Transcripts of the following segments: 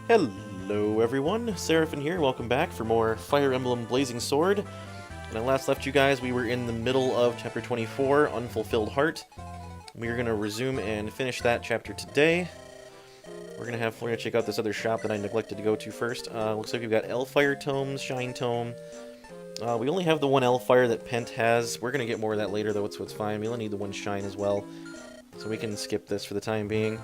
Hello everyone, Seraphin here, welcome back for more Fire Emblem Blazing Sword. When I last left you guys, we were in the middle of Chapter 24, Unfulfilled Heart. We are going to resume and finish that chapter today. We're going to check out this other shop that I neglected to go to first. Looks like we've got Elfire Tomes, Shine Tome. We only have the one Elfire that Pent has. We're going to get more of that later though, so it's fine. We only need the one Shine as well. So we can skip this for the time being.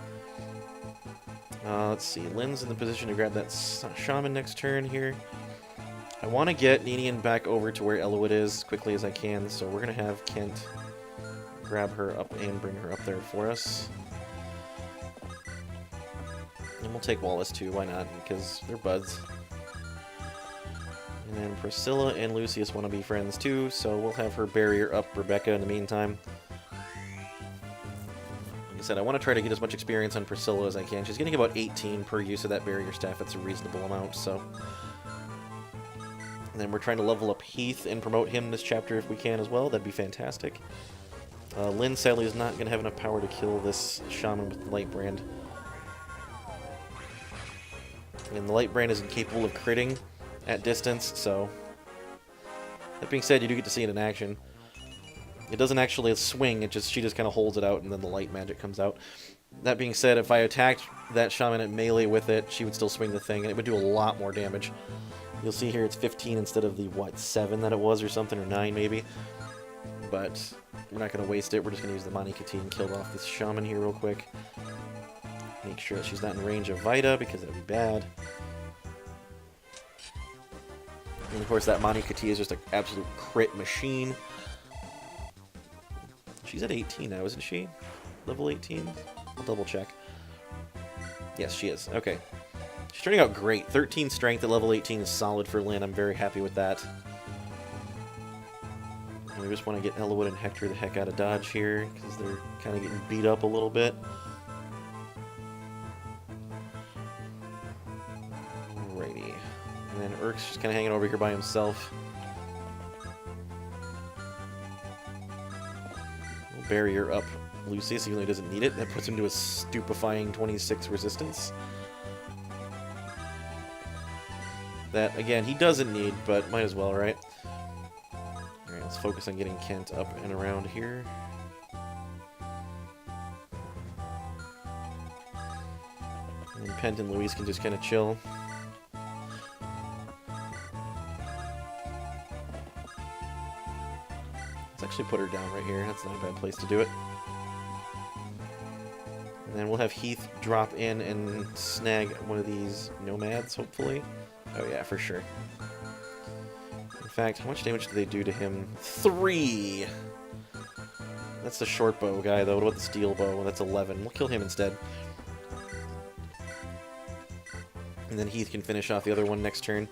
Let's see, Lynn's in the position to grab that Shaman next turn here. I want to get Ninian back over to where Elowood is as quickly as I can, so we're going to have Kent grab her up and bring her up there for us. And we'll take Wallace too, why not, because they're buds. And then Priscilla and Lucius want to be friends too, so we'll have her barrier up Rebecca in the meantime. Like I said, I want to try to get as much experience on Priscilla as I can. She's getting about 18 per use of that barrier staff. That's a reasonable amount, so... And then we're trying to level up Heath and promote him this chapter if we can as well. That'd be fantastic. Lynn, sadly, is not going to have enough power to kill this Shaman with the Light Brand. And the Light Brand is incapable of critting at distance, so... That being said, you do get to see it in action. It doesn't actually swing, she just kind of holds it out and then the light magic comes out. That being said, if I attacked that Shaman at melee with it, she would still swing the thing and it would do a lot more damage. You'll see here it's 15 instead of the, 7 that it was or something, or 9 maybe. But we're not going to waste it, we're just going to use the Mani Katine and kill off this Shaman here real quick. Make sure that she's not in range of Vita, because that would be bad. And of course that Mani Katine is just an absolute crit machine. She's at 18 now, isn't she? Level 18? I'll double check. Yes, she is. Okay. She's turning out great. 13 strength at level 18 is solid for Lynn. I'm very happy with that. And we just want to get Elowood and Hector the heck out of dodge here, because they're kind of getting beat up a little bit. Alrighty. And then Urk's just kind of hanging over here by himself. Barrier up Lucius, even though he doesn't need it. That puts him to a stupefying 26 resistance. That, again, he doesn't need, but might as well, right? Alright, let's focus on getting Kent up and around here. And Pent and Louise can just kind of chill. Actually put her down right here. That's not a bad place to do it. And then we'll have Heath drop in and snag one of these nomads, hopefully. Oh yeah, for sure. In fact, how much damage do they do to him? 3! That's the short bow guy, though. What about the steel bow? That's 11. We'll kill him instead. And then Heath can finish off the other one next turn.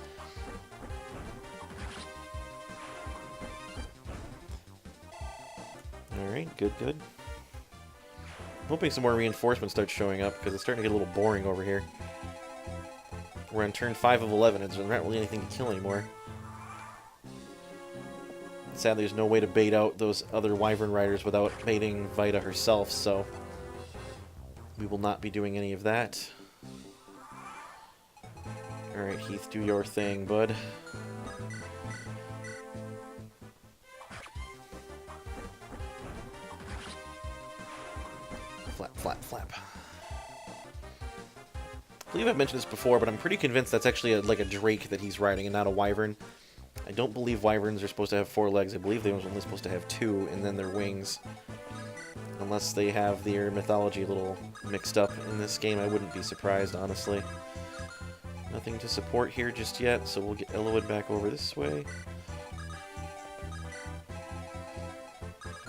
Alright, good, good. I'm hoping some more reinforcements start showing up, because it's starting to get a little boring over here. We're on turn 5 of 11, and there's not really anything to kill anymore. Sadly, there's no way to bait out those other Wyvern Riders without baiting Vita herself, so... we will not be doing any of that. Alright, Heath, do your thing, bud. Flap, flap, flap. I believe I've mentioned this before, but I'm pretty convinced that's actually like a Drake that he's riding and not a Wyvern. I don't believe Wyverns are supposed to have 4 legs. I believe they're only supposed to have 2, and then their wings. Unless they have their mythology a little mixed up in this game, I wouldn't be surprised, honestly. Nothing to support here just yet, so we'll get Elowood back over this way.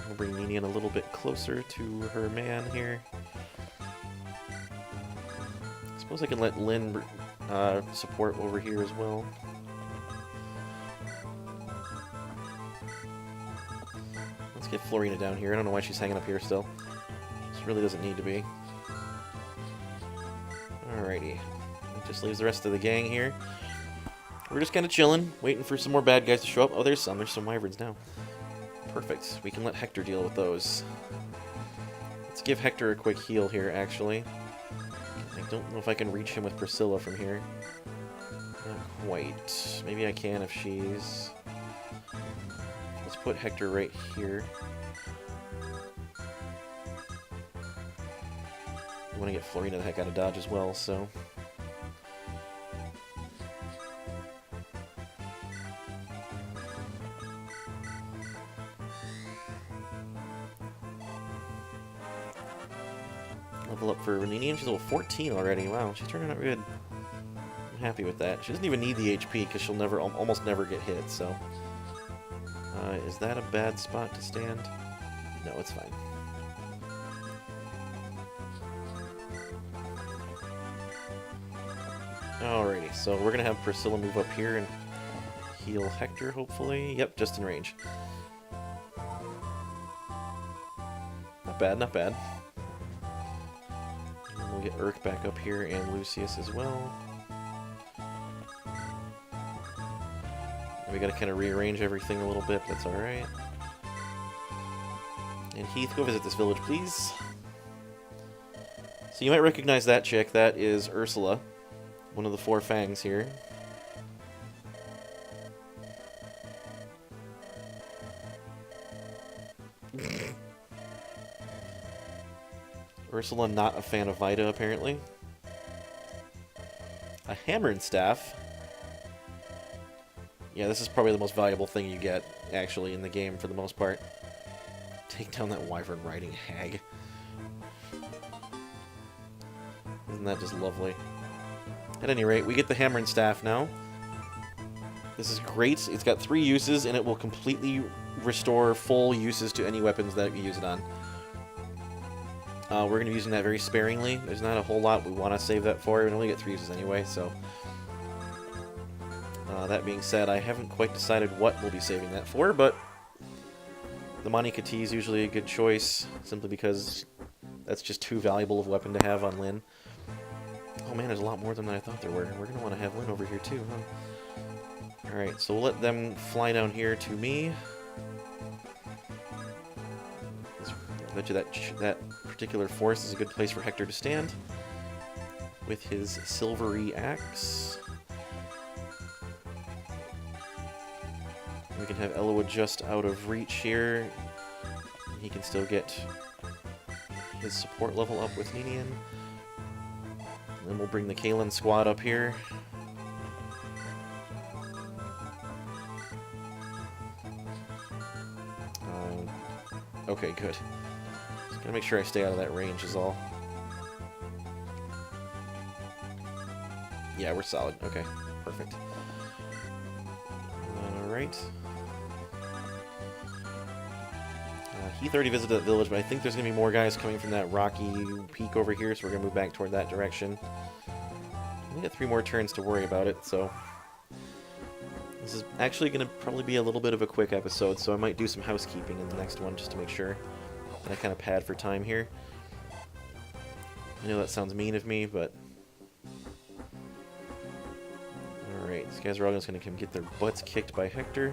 We'll bring Ninian a little bit closer to her man here. I suppose I can let Lynn support over here as well. Let's get Florina down here. I don't know why she's hanging up here still. She really doesn't need to be. Alrighty. That just leaves the rest of the gang here. We're just kind of chilling, waiting for some more bad guys to show up. Oh, there's some. There's some Wyverns now. Perfect. We can let Hector deal with those. Let's give Hector a quick heal here, actually. Don't know if I can reach him with Priscilla from here. Not quite. Maybe I can if she's... Let's put Hector right here. I want to get Florina the heck out of dodge as well, so... Level up for Renini, and she's level 14 already. Wow, she's turning out good. I'm happy with that. She doesn't even need the HP because she'll never, almost never get hit, so... is that a bad spot to stand? No, it's fine. Alrighty, so we're gonna have Priscilla move up here and heal Hector, hopefully. Yep, just in range. Not bad, not bad. And we'll get Urk back up here and Lucius as well. And we gotta kind of rearrange everything a little bit, but that's alright. And Heath, go visit this village, please. So you might recognize that chick. That is Ursula. One of the four fangs here. Ursula not a fan of Vida, apparently. A hammer and staff. Yeah, this is probably the most valuable thing you get, actually, in the game for the most part. Take down that wyvern riding hag. Isn't that just lovely? At any rate, we get the hammer and staff now. This is great. It's got 3 uses, and it will completely restore full uses to any weapons that you use it on. We're going to be using that very sparingly. There's not a whole lot we want to save that for. We only get 3 uses anyway, so... that being said, I haven't quite decided what we'll be saving that for, but... The Mani Kati is usually a good choice, simply because that's just too valuable of a weapon to have on Lyn. Oh man, there's a lot more than I thought there were. We're going to want to have Lyn over here too, huh? Alright, so we'll let them fly down here to me. I bet you that particular forest is a good place for Hector to stand. With his silvery axe. We can have Eloa just out of reach here. He can still get his support level up with Ninian. Then we'll bring the Kalen squad up here. Okay, good. Just gotta make sure I stay out of that range is all. Yeah, we're solid. Okay, perfect. Alright. Heath already visited that village, but I think there's going to be more guys coming from that rocky peak over here, so we're going to move back toward that direction. We got 3 more turns to worry about it, so... This is actually going to probably be a little bit of a quick episode, so I might do some housekeeping in the next one, just to make sure that I kind of pad for time here. I know that sounds mean of me, but... Alright, these guys are all just going to come get their butts kicked by Hector.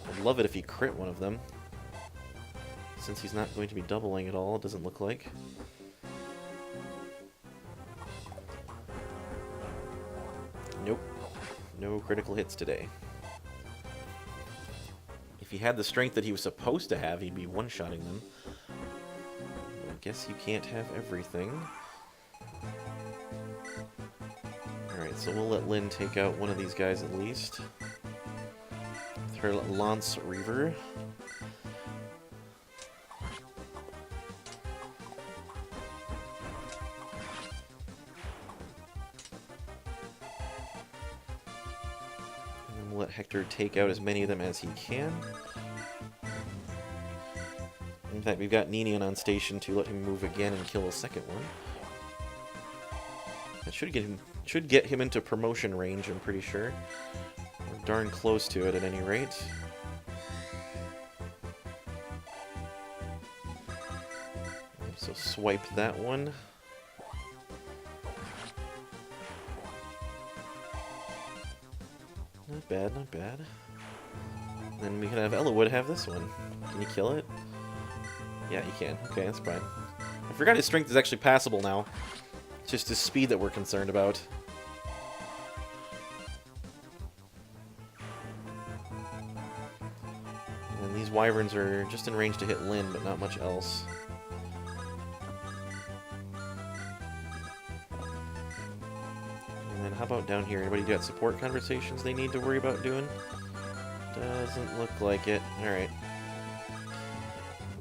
I'd love it if he crit one of them. Since he's not going to be doubling at all, it doesn't look like. Nope. No critical hits today. If he had the strength that he was supposed to have, he'd be one-shotting them. But I guess you can't have everything. Alright, so we'll let Lyn take out one of these guys at least. With her Lance Reaver. And then we'll let Hector take out as many of them as he can. In fact, we've got Ninian on station to let him move again and kill a second one. That should get him into promotion range, I'm pretty sure. We're darn close to it at any rate. So swipe that one. Not bad, not bad. Then we can have Elowood have this one. Can you kill it? Yeah, you can. Okay, that's fine. I forgot his strength is actually passable now. It's just his speed that we're concerned about. And these wyverns are just in range to hit Lyn, but not much else. And then how about down here? Anybody got support conversations they need to worry about doing? Doesn't look like it. Alright.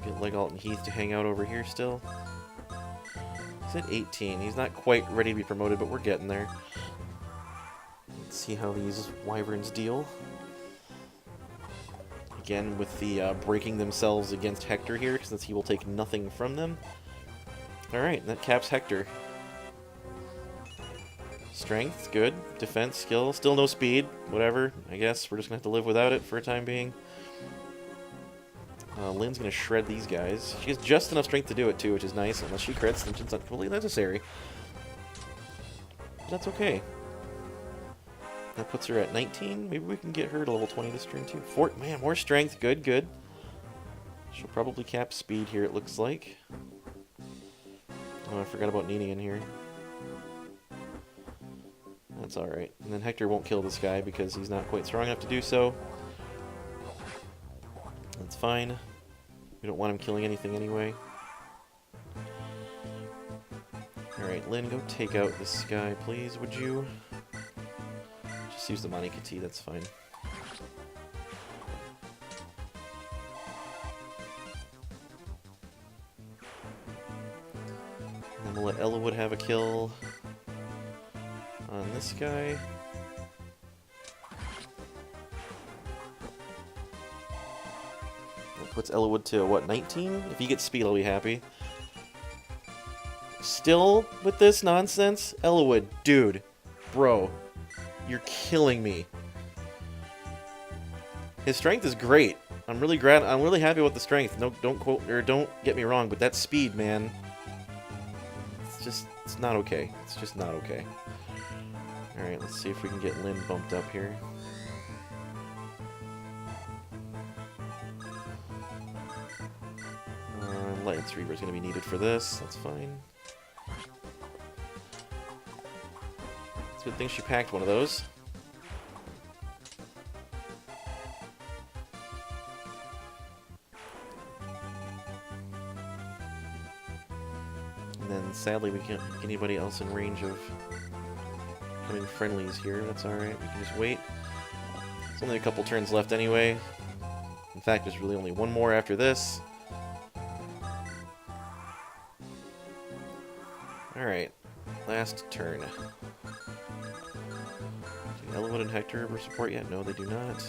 Get Legault and Heath to hang out over here still. He's at 18. He's not quite ready to be promoted, but we're getting there. Let's see how these wyverns deal. Again, with the breaking themselves against Hector here, since he will take nothing from them. Alright, that caps Hector. Strength, good. Defense, skill, still no speed. Whatever, I guess. We're just going to have to live without it for a time being. Lyn's going to shred these guys. She has just enough strength to do it, too, which is nice. Unless she crits, then it's not completely necessary. But that's okay. That puts her at 19. Maybe we can get her to level 20 this turn, too. Man, more strength. Good, good. She'll probably cap speed here, it looks like. Oh, I forgot about Nini in here. That's alright. And then Hector won't kill this guy because he's not quite strong enough to do so. That's fine. We don't want him killing anything anyway. Alright, Lyn, go take out this guy, please, would you? Just use the Monikati, that's fine. And then we'll let Ellawood have a kill on this guy. That puts Ellawood to, what, 19? If he gets speed, I'll be happy. Still with this nonsense? Ellawood, dude. Bro. You're killing me. His strength is great. I'm really happy with the strength. No, don't get me wrong, but that speed, man. It's not okay. It's just not okay. Alright, let's see if we can get Lyn bumped up here. Lance Reaver is going to be needed for this. That's fine. It's a good thing she packed one of those. And then, sadly, we can't get anybody else in range of coming friendlies here. That's alright. We can just wait. There's only a couple turns left anyway. In fact, there's really only one more after this. Alright. Last turn. Do Ellawood and Hector ever support yet? No, they do not.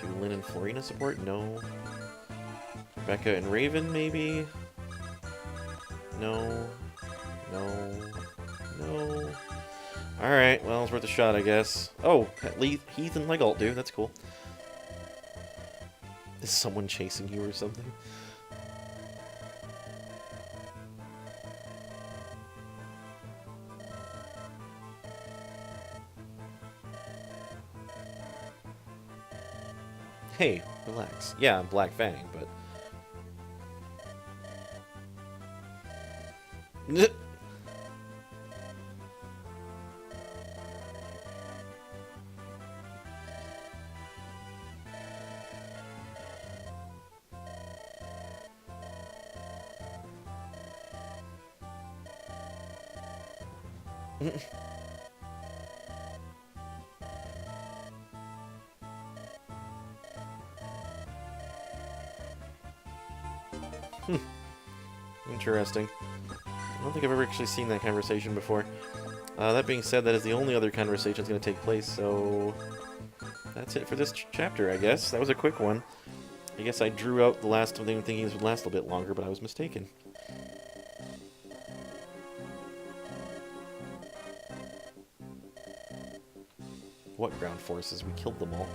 Do Lyn and Florina support? No. Rebecca and Raven, maybe? No. No. No. Alright, well, it's worth a shot, I guess. Oh, Heath and Legault do. That's cool. Is someone chasing you or something? Hey, relax. Yeah, I'm Black Fang, but... Interesting. I don't think I've ever actually seen that conversation before. That being said, that is the only other conversation that's going to take place, so... That's it for this chapter, I guess. That was a quick one. I guess I drew out the last one thinking this would last a little bit longer, but I was mistaken. What ground forces? We killed them all.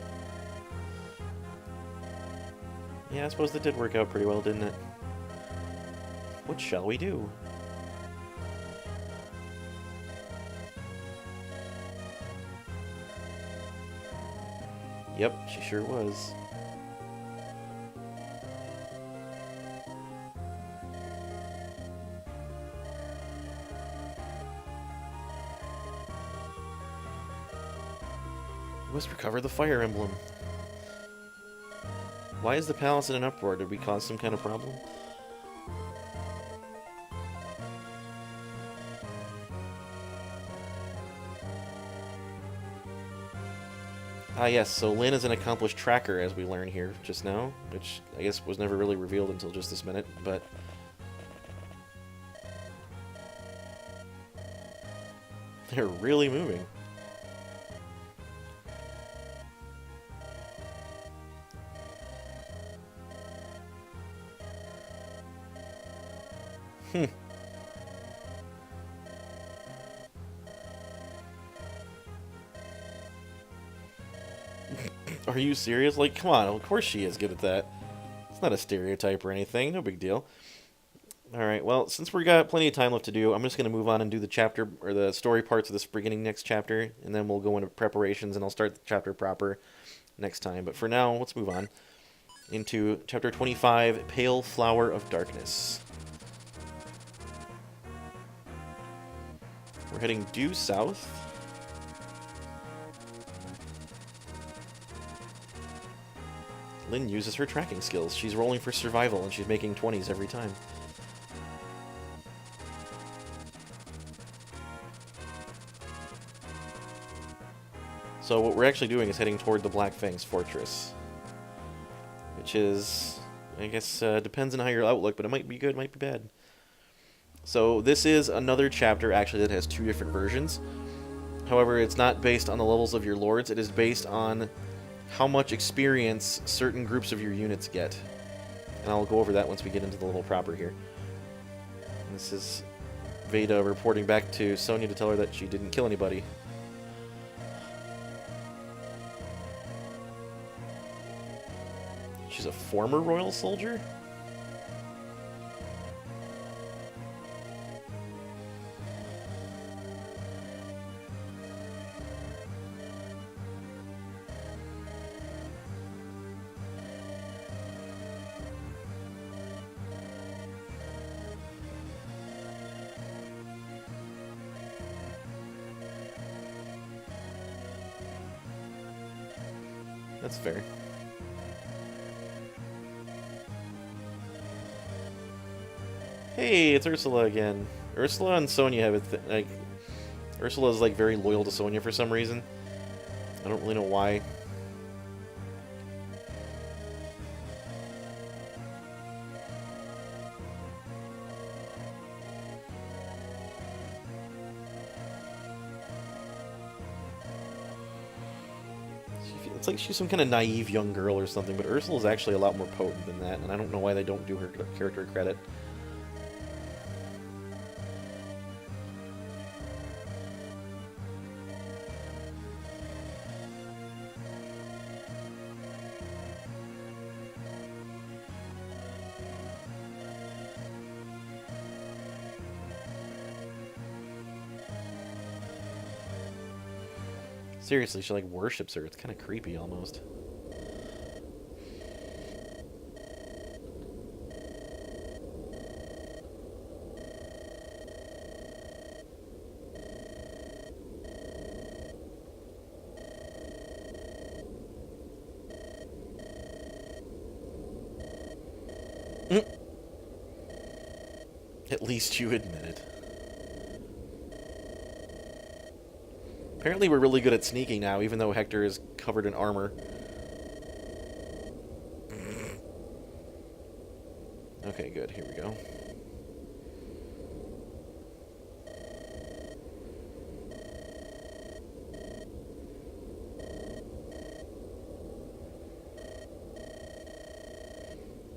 Yeah, I suppose that did work out pretty well, didn't it? What shall we do? Yep, she sure was. We must recover the Fire Emblem. Why is the palace in an uproar? Did we cause some kind of problem? Ah yes, so Lynn is an accomplished tracker, as we learn here just now, which I guess was never really revealed until just this minute, but... They're really moving. Are you serious? Like, come on, of course she is good at that. It's not a stereotype or anything, no big deal. Alright, well, since we got plenty of time left to do, I'm just going to move on and do the chapter, or the story parts of this beginning next chapter, and then we'll go into preparations, and I'll start the chapter proper next time. But for now, let's move on into chapter 25, Pale Flower of Darkness. We're heading due south. Lynn uses her tracking skills. She's rolling for survival, and she's making 20s every time. So what we're actually doing is heading toward the Black Fang's fortress. Which is, I guess, depends on how your outlook, but it might be good, might be bad. So this is another chapter, actually, that has two different versions. However, it's not based on the levels of your lords. It is based on how much experience certain groups of your units get. And I'll go over that once we get into the level proper here. And this is Veda reporting back to Sonya to tell her that she didn't kill anybody. She's a former royal soldier? That's fair. Hey, it's Ursula again. Ursula and Sonya have like Ursula's like very loyal to Sonya for some reason. I don't really know why. It's like she's some kind of naive young girl or something, but Ursula's actually a lot more potent than that, and I don't know why they don't do her character credit. Seriously, she like worships her. It's kind of creepy almost. At least you admit it. Apparently we're really good at sneaking now, even though Hector is covered in armor. Okay, good. Here we go.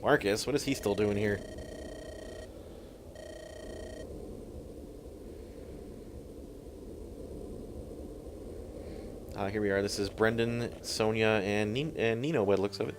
Marcus, what is he still doing here? Here we are. This is Brendan, Sonya, and Nino, by the looks of it.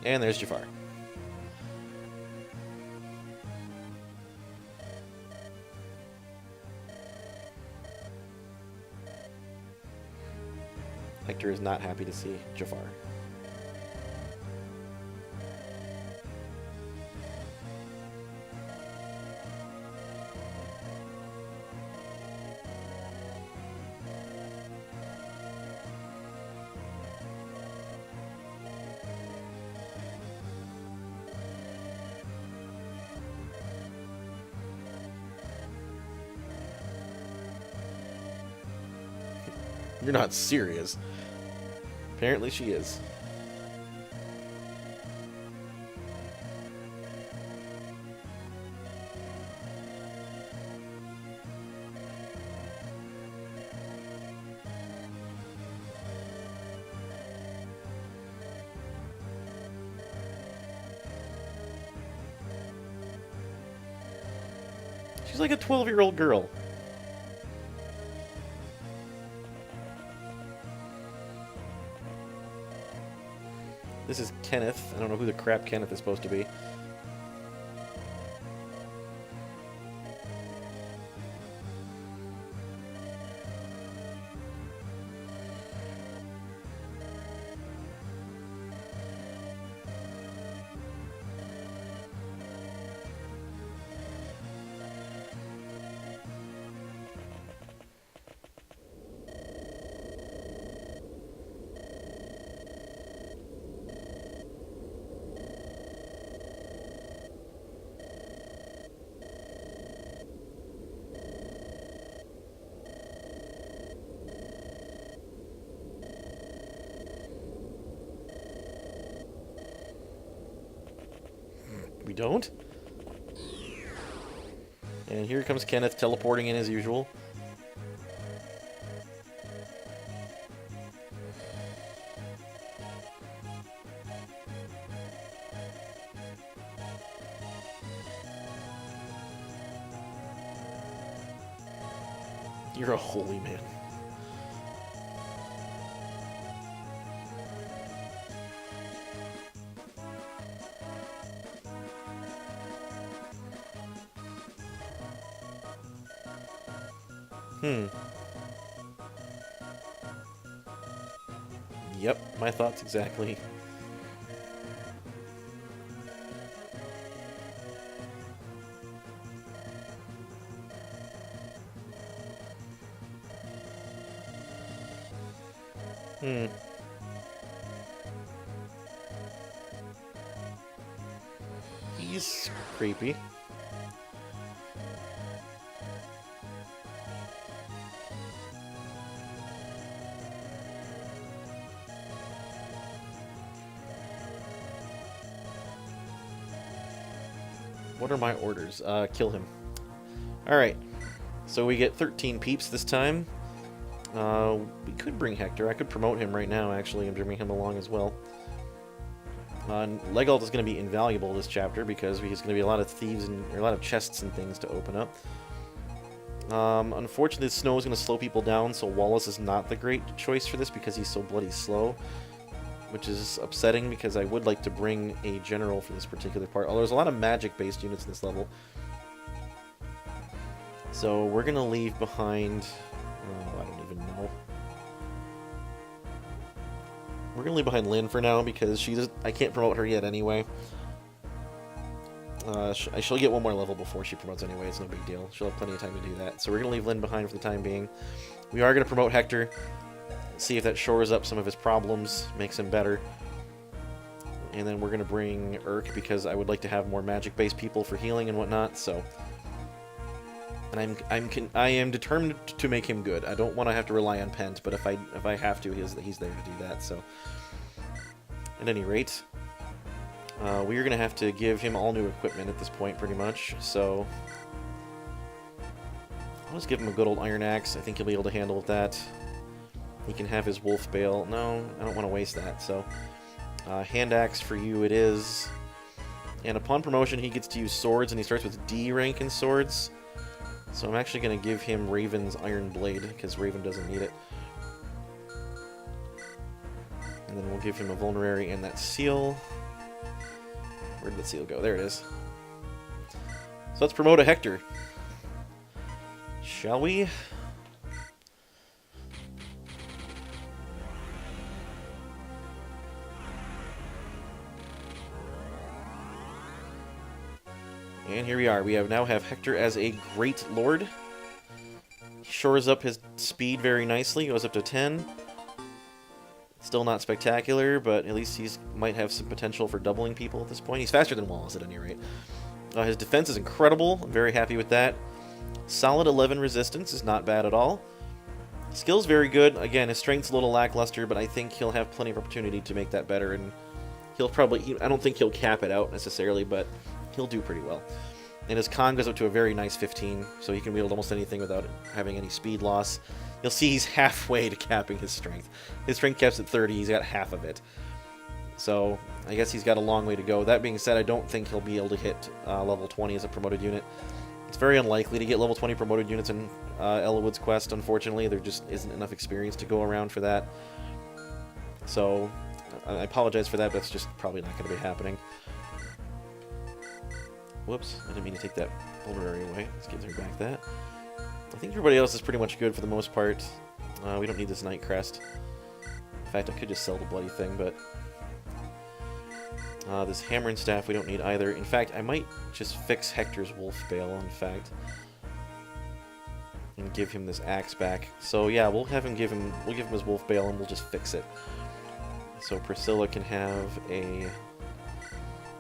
And there's Jafar. Hector is not happy to see Jafar. You're not serious. Apparently she is. She's like a 12-year-old girl. This is Kenneth. I don't know who the crap Kenneth is supposed to be. We don't? And here comes Kenneth teleporting in as usual. You're a holy man. Yep, my thoughts exactly. He's creepy. What are my orders? Kill him. Alright. So we get 13 peeps this time. We could bring Hector. I could promote him right now, actually, and bring him along as well. Legault is going to be invaluable this chapter because there's going to be a lot of thieves and or a lot of chests and things to open up. Unfortunately, the snow is going to slow people down, so Wallace is not the great choice for this because he's so bloody slow, which is upsetting because I would like to bring a general for this particular part. Although there's a lot of magic-based units in this level. So we're going to leave behind... Oh, I don't even know. We're going to leave behind Lynn for now because I can't promote her yet anyway. She'll get one more level before she promotes anyway. It's no big deal. She'll have plenty of time to do that. So we're going to leave Lynn behind for the time being. We are going to promote Hector. See if that shores up some of his problems, makes him better. And then we're going to bring Urk because I would like to have more magic-based people for healing and whatnot. So, and I am determined to make him good. I don't want to have to rely on Pent, but if I have to, he's there to do that. So, at any rate, we are going to have to give him all new equipment at this point, pretty much. So, I'll just give him a good old iron axe. I think he'll be able to handle that. He can have his wolf bale. No, I don't want to waste that. So, hand axe for you it is. And upon promotion, he gets to use swords, and he starts with D rank in swords. So I'm actually going to give him Raven's Iron Blade, because Raven doesn't need it. And then we'll give him a Vulnerary and that seal. Where did the seal go? There it is. So let's promote a Hector. Shall we? And here we are. We now have Hector as a Great Lord. Shores up his speed very nicely. Goes up to 10. Still not spectacular, but at least he might have some potential for doubling people at this point. He's faster than Wallace at any rate. His defense is incredible. I'm very happy with that. Solid 11 resistance is not bad at all. Skill's very good. Again, his strength's a little lackluster, but I think he'll have plenty of opportunity to make that better, and he'll probably... I don't think he'll cap it out necessarily, but he'll do pretty well. And his con goes up to a very nice 15, so he can wield almost anything without having any speed loss. You'll see he's halfway to capping his strength. His strength caps at 30, he's got half of it. So, I guess he's got a long way to go. That being said, I don't think he'll be able to hit level 20 as a promoted unit. It's very unlikely to get level 20 promoted units in Ellawood's quest, unfortunately. There just isn't enough experience to go around for that. So, I apologize for that, but it's just probably not going to be happening. Whoops, I didn't mean to take that vulnerary away. Let's give her back that. I think everybody else is pretty much good for the most part. We don't need this Night Crest. In fact, I could just sell the bloody thing, but... this Hammer and Staff we don't need either. In fact, I might just fix Hector's Wolf Bale, in fact. And give him this axe back. So yeah, we'll give him his Wolf Bale and we'll just fix it. So Priscilla can have a...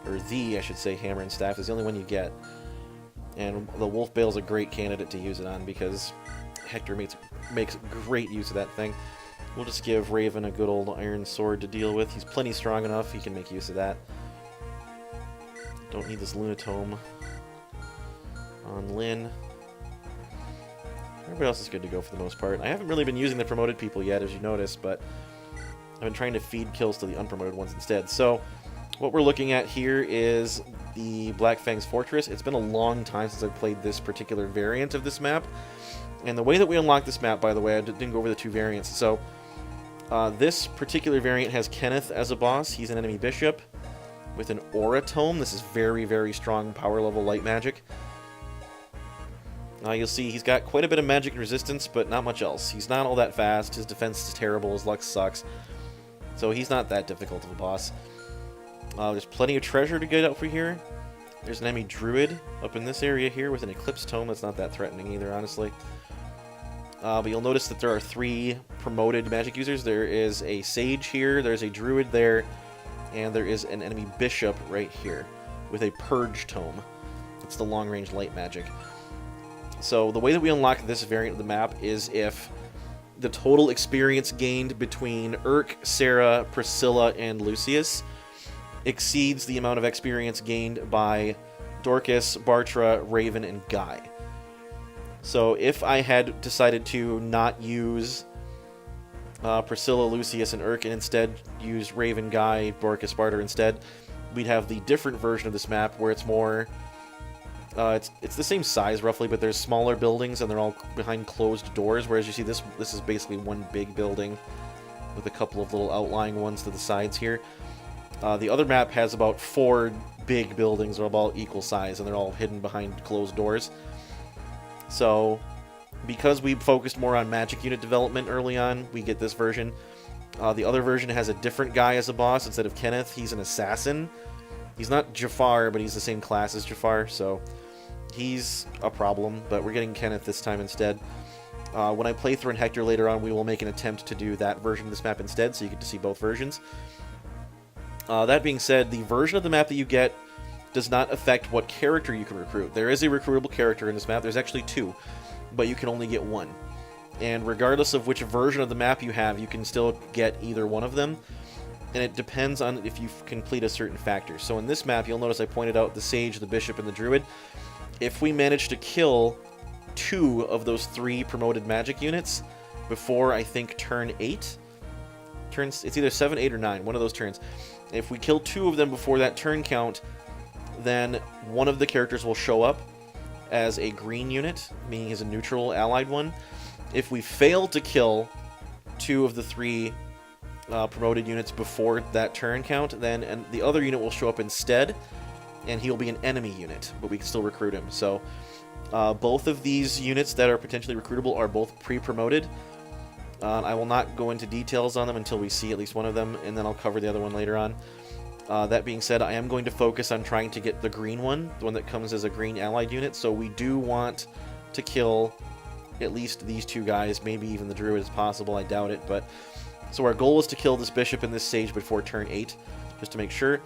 or I should say, Hammer and Staff is the only one you get. And the Wolf Bale is a great candidate to use it on because Hector makes great use of that thing. We'll just give Raven a good old iron sword to deal with. He's plenty strong enough, he can make use of that. Don't need this Lunatome on Lynn. Everybody else is good to go for the most part. I haven't really been using the promoted people yet, as you noticed, but I've been trying to feed kills to the unpromoted ones instead. So, what we're looking at here is the Black Fang's Fortress. It's been a long time since I've played this particular variant of this map. And the way that we unlock this map, by the way, I didn't go over the two variants. So, this particular variant has Kenneth as a boss. He's an enemy bishop with an Aura Tome. This is very, very strong power level light magic. You'll see he's got quite a bit of magic resistance, but not much else. He's not all that fast. His defense is terrible. His luck sucks. So he's not that difficult of a boss. There's plenty of treasure to get out for here. There's an enemy druid up in this area here with an Eclipse Tome. That's not that threatening either, honestly. But you'll notice that there are 3 promoted magic users. There is a sage here, there's a druid there, and there is an enemy bishop right here with a Purge Tome. It's the long-range light magic. So the way that we unlock this variant of the map is if the total experience gained between Urk, Sarah, Priscilla, and Lucius exceeds the amount of experience gained by Dorcas, Bartra, Raven, and Guy. So if I had decided to not use Priscilla, Lucius, and Urk, and instead use Raven, Guy, Dorcas, Bartra instead, we'd have the different version of this map where it's more... it's the same size roughly, but there's smaller buildings and they're all behind closed doors, whereas you see this is basically one big building with a couple of little outlying ones to the sides here. The other map has about 4 big buildings that are about equal size, and they're all hidden behind closed doors. So, because we focused more on magic unit development early on, we get this version. The other version has a different guy as a boss instead of Kenneth. He's an assassin. He's not Jafar, but he's the same class as Jafar, so he's a problem, but we're getting Kenneth this time instead. When I play through in Hector later on, we will make an attempt to do that version of this map instead, so you get to see both versions. That being said, the version of the map that you get does not affect what character you can recruit. There is a recruitable character in this map. There's actually 2, but you can only get 1. And regardless of which version of the map you have, you can still get either one of them. And it depends on if you complete a certain factor. So in this map, you'll notice I pointed out the Sage, the Bishop, and the Druid. If we manage to kill 2 of those 3 promoted magic units before, I think, turn 8... It's either 7, 8, or 9, one of those turns. If we kill 2 of them before that turn count, then one of the characters will show up as a green unit, meaning he's a neutral allied one. If we fail to kill 2 of the 3 promoted units before that turn count, then the other unit will show up instead and he'll be an enemy unit, but we can still recruit him. So both of these units that are potentially recruitable are both pre-promoted. I will not go into details on them until we see at least one of them, and then I'll cover the other one later on. That being said, I am going to focus on trying to get the green one, the one that comes as a green allied unit, so we do want to kill at least these two guys, maybe even the druid is possible, I doubt it, but... So our goal is to kill this bishop and this sage before turn 8, just to make sure.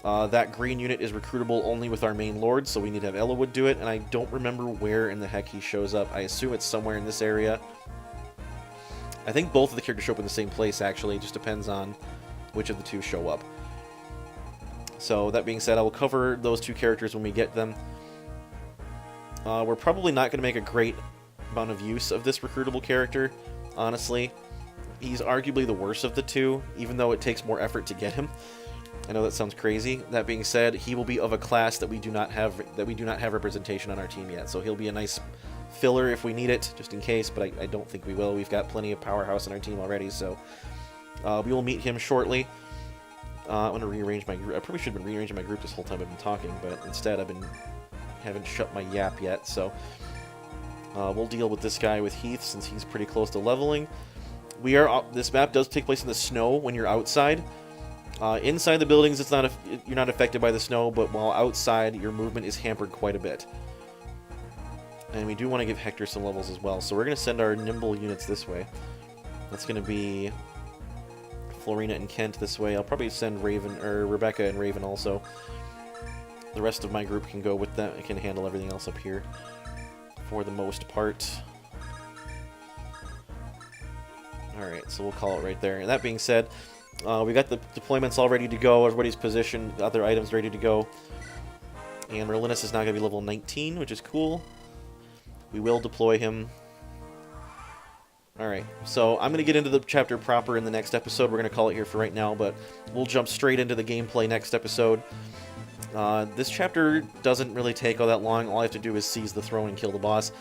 That green unit is recruitable only with our main lord, so we need to have Ellawood do it, and I don't remember where in the heck he shows up. I assume it's somewhere in this area. I think both of the characters show up in the same place, actually. It just depends on which of the two show up. So, that being said, I will cover those two characters when we get them. We're probably not going to make a great amount of use of this recruitable character, honestly. He's arguably the worst of the two, even though it takes more effort to get him. I know that sounds crazy. That being said, he will be of a class that we do not have representation on our team yet. So he'll be a nice filler if we need it, just in case, but I don't think we will. We've got plenty of powerhouse on our team already, so we will meet him shortly. I'm going to rearrange my group. I probably should have been rearranging my group this whole time I've been talking, but instead haven't shut my yap yet, so we'll deal with this guy with Heath since he's pretty close to leveling. This map does take place in the snow when you're outside. Inside the buildings, you're not affected by the snow, but while outside, your movement is hampered quite a bit. And we do want to give Hector some levels as well, so we're going to send our nimble units this way. That's going to be Florina and Kent this way. I'll probably send Rebecca and Raven also. The rest of my group can go with them. I can handle everything else up here for the most part. Alright, so we'll call it right there. And that being said, we got the deployments all ready to go. Everybody's positioned, other items ready to go. And Merlinus is now going to be level 19, which is cool. We will deploy him. Alright, so I'm going to get into the chapter proper in the next episode. We're going to call it here for right now, but we'll jump straight into the gameplay next episode. This chapter doesn't really take all that long. All I have to do is seize the throne and kill the boss.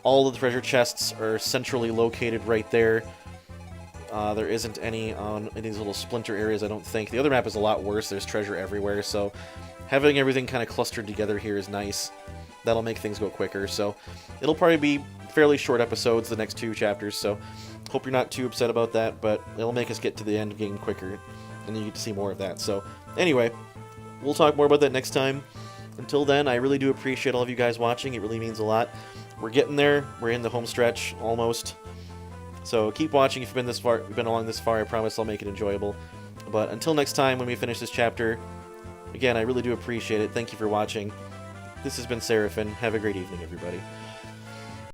All of the treasure chests are centrally located right there. There isn't any on these little splinter areas, I don't think. The other map is a lot worse. There's treasure everywhere, so having everything kind of clustered together here is nice. That'll make things go quicker, so it'll probably be fairly short episodes, the next 2 chapters, so hope you're not too upset about that, but it'll make us get to the end game quicker, and you get to see more of that. So, anyway, we'll talk more about that next time. Until then, I really do appreciate all of you guys watching. It really means a lot. We're getting there. We're in the home stretch, almost. So keep watching if you've been along this far. I promise I'll make it enjoyable. But until next time when we finish this chapter, again, I really do appreciate it. Thank you for watching. This has been Seraphin. Have a great evening, everybody.